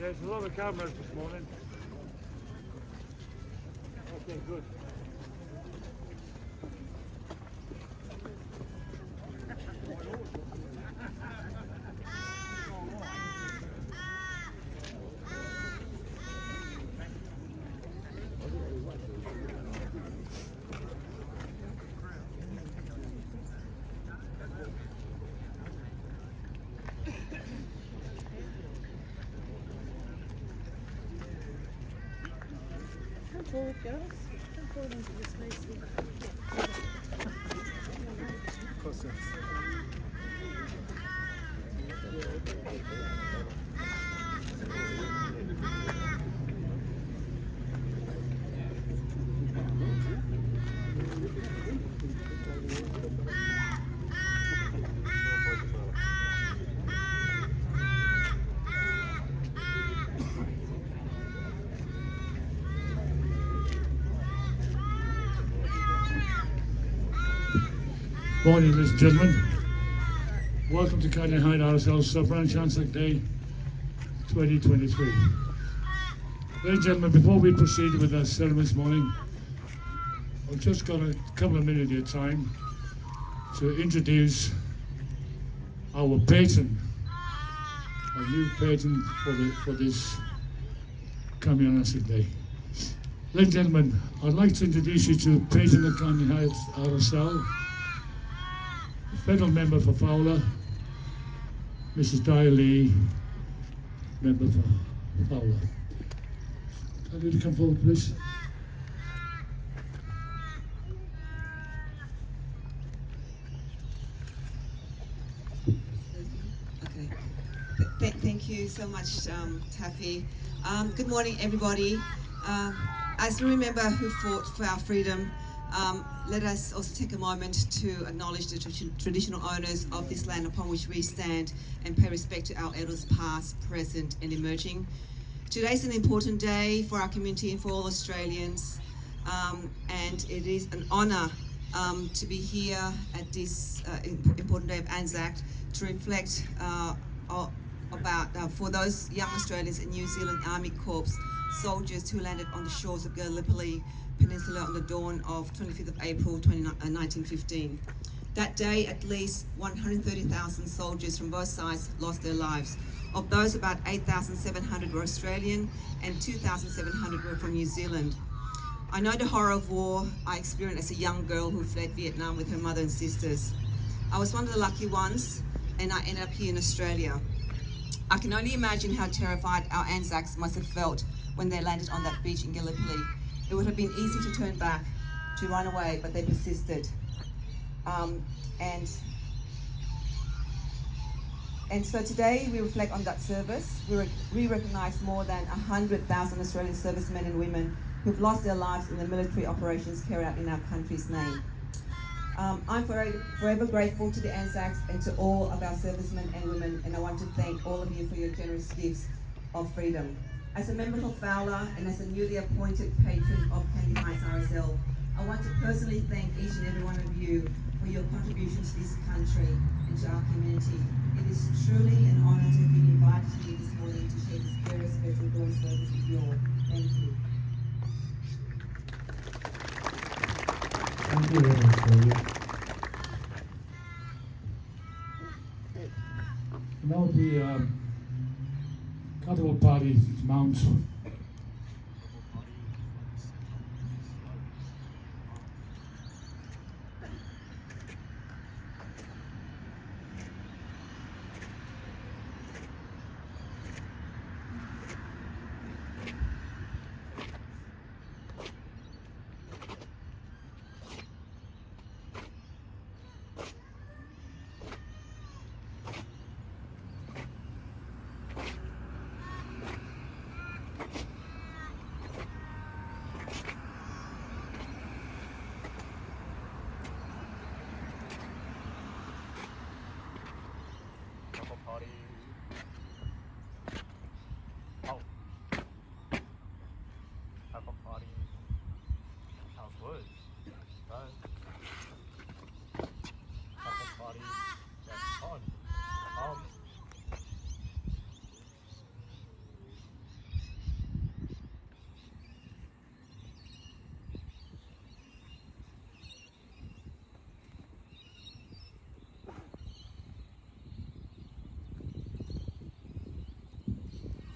There's a lot of cameras this morning. Okay, good. Come forward, girls. Come forward into the space here. Morning, ladies and gentlemen. Welcome to Canley RSL Sub-Branch Anzac Day 2023. Ladies and gentlemen, before we proceed with our ceremony this morning, I've just got a couple of minutes of your time to introduce our patron, our new patron for this coming Anzac Day. Ladies and gentlemen, I'd like to introduce you to patron of Canley Hieghts RSL, Federal Member for Fowler, Mrs. Lee, Member for Fowler. Can you come forward, please? Okay. Thank you so much, Taffy. Good morning, everybody. As we remember who fought for our freedom, let us also take a moment to acknowledge the traditional owners of this land upon which we stand and pay respect to our elders past, present and emerging. Today is an important day for our community and for all Australians, and it is an honour to be here at this important day of Anzac to reflect about for those young Australians in New Zealand Army Corps soldiers who landed on the shores of Gallipoli Peninsula on the dawn of 25th of April 1915. That day, at least 130,000 soldiers from both sides lost their lives. Of those, about 8,700 were Australian and 2,700 were from New Zealand. I know the horror of war I experienced as a young girl who fled Vietnam with her mother and sisters. I was one of the lucky ones, and I ended up here in Australia. I can only imagine how terrified our Anzacs must have felt when they landed on that beach in Gallipoli. It would have been easy to turn back, to run away, but they persisted. And so today we reflect on that service. We recognise more than 100,000 Australian servicemen and women who've lost their lives in the military operations carried out in our country's name. I'm forever grateful to the Anzacs and to all of our servicemen and women, and I want to thank all of you for your generous gifts of freedom. As a member for Fowler and as a newly appointed patron of Canley Hieghts RSL, I want to personally thank each and every one of you for your contribution to this country and to our community. It is truly an honour to have been invited here this morning to share this very special dawn service with you all. Thank you. Thank you very much, Julia. Now the Cattle Party mount.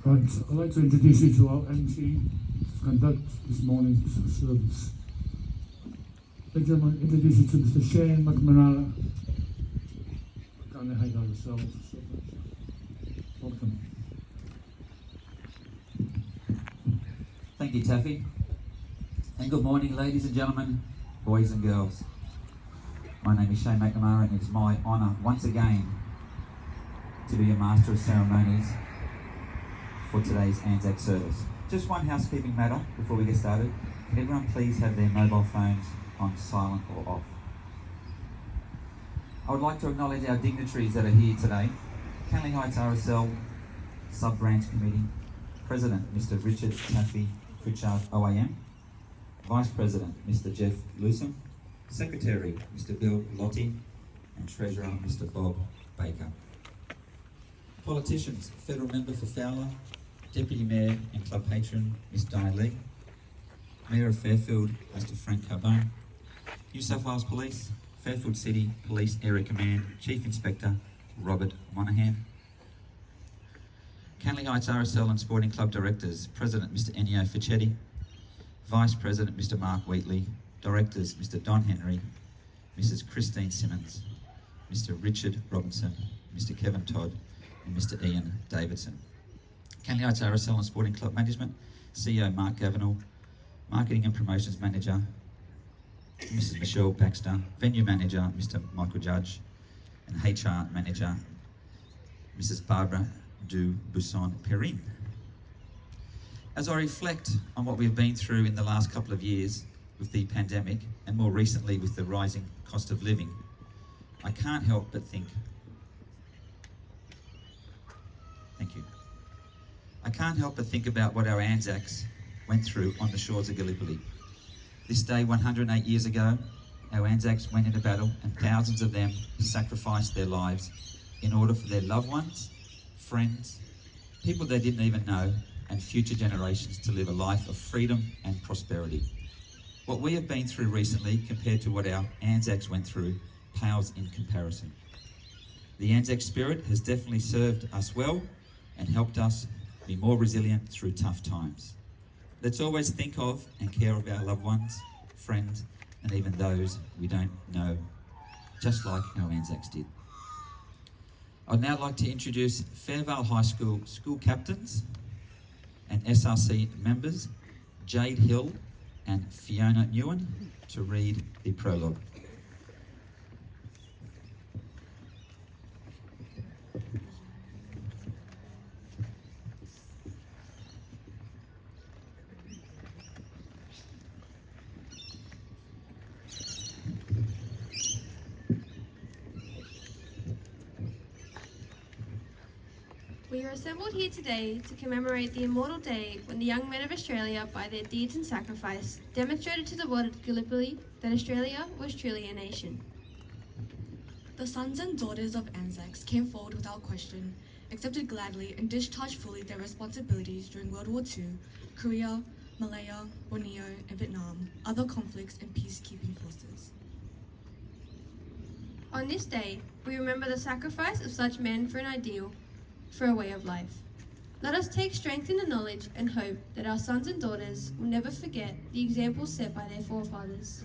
Right, I'd like to introduce you to our MC to conduct this morning's service. Ladies and gentlemen, introduce you to Mr. Shane McManara, Canley High ourselves. Welcome. Thank you, Taffy. And good morning, ladies and gentlemen, boys and girls. My name is Shane McNamara, and it's my honour once again to be your Master of Ceremonies for today's Anzac service. Just one housekeeping matter before we get started. Can everyone please have their mobile phones on silent or off? I would like to acknowledge our dignitaries that are here today. Canley Hieghts RSL Sub-Branch Committee President Mr. Richard Taffy Pritchard OAM, Vice President Mr. Jeff Lewsom, Secretary Mr. Bill Lottie, and Treasurer Mr. Bob Baker. Politicians, Federal Member for Fowler, Deputy Mayor and Club Patron Ms. Diane Lee, Mayor of Fairfield Mr. Frank Carbone, New South Wales Police, Fairfield City Police Area Command Chief Inspector Robert Monaghan, Canley Hieghts RSL and Sporting Club Directors, President Mr. Ennio Fichetti, Vice President Mr. Mark Wheatley, Directors Mr. Don Henry, Mrs. Christine Simmons, Mr. Richard Robinson, Mr. Kevin Todd, and Mr. Ian Davidson. Canley Hieghts RSL and Sporting Club Management, CEO Mark Gavinall, Marketing and Promotions Manager Mrs. Michelle Baxter, Venue Manager Mr. Michael Judge, and HR Manager Mrs. Barbara Du Busson-Perrin. As I reflect on what we've been through in the last couple of years with the pandemic, and more recently with the rising cost of living, I can't help but think, thank you. I can't help but think about what our Anzacs went through on the shores of Gallipoli. This day 108 years ago, our Anzacs went into battle, and thousands of them sacrificed their lives in order for their loved ones, friends, people they didn't even know, and future generations to live a life of freedom and prosperity. What we have been through recently compared to what our Anzacs went through pales in comparison. The Anzac spirit has definitely served us well and helped us be more resilient through tough times. Let's always think of and care of our loved ones, friends, and even those we don't know, just like our Anzacs did. I'd now like to introduce Fairvale High School school captains and SRC members, Jade Hill and Fiona Newen, to read the prologue. We are assembled here today to commemorate the immortal day when the young men of Australia, by their deeds and sacrifice, demonstrated to the world at Gallipoli that Australia was truly a nation. The sons and daughters of Anzacs came forward without question, accepted gladly and discharged fully their responsibilities during World War II, Korea, Malaya, Borneo and Vietnam, other conflicts and peacekeeping forces. On this day, we remember the sacrifice of such men for an ideal, for a way of life. Let us take strength in the knowledge and hope that our sons and daughters will never forget the examples set by their forefathers.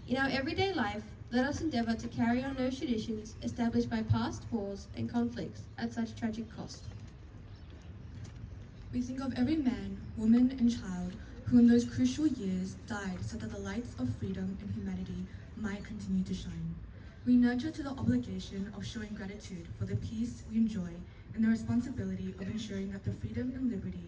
In our everyday life, let us endeavour to carry on those traditions established by past wars and conflicts at such tragic cost. We think of every man, woman and child who in those crucial years died so that the lights of freedom and humanity might continue to shine. We nurture to the obligation of showing gratitude for the peace we enjoy and the responsibility of ensuring that the freedom and liberty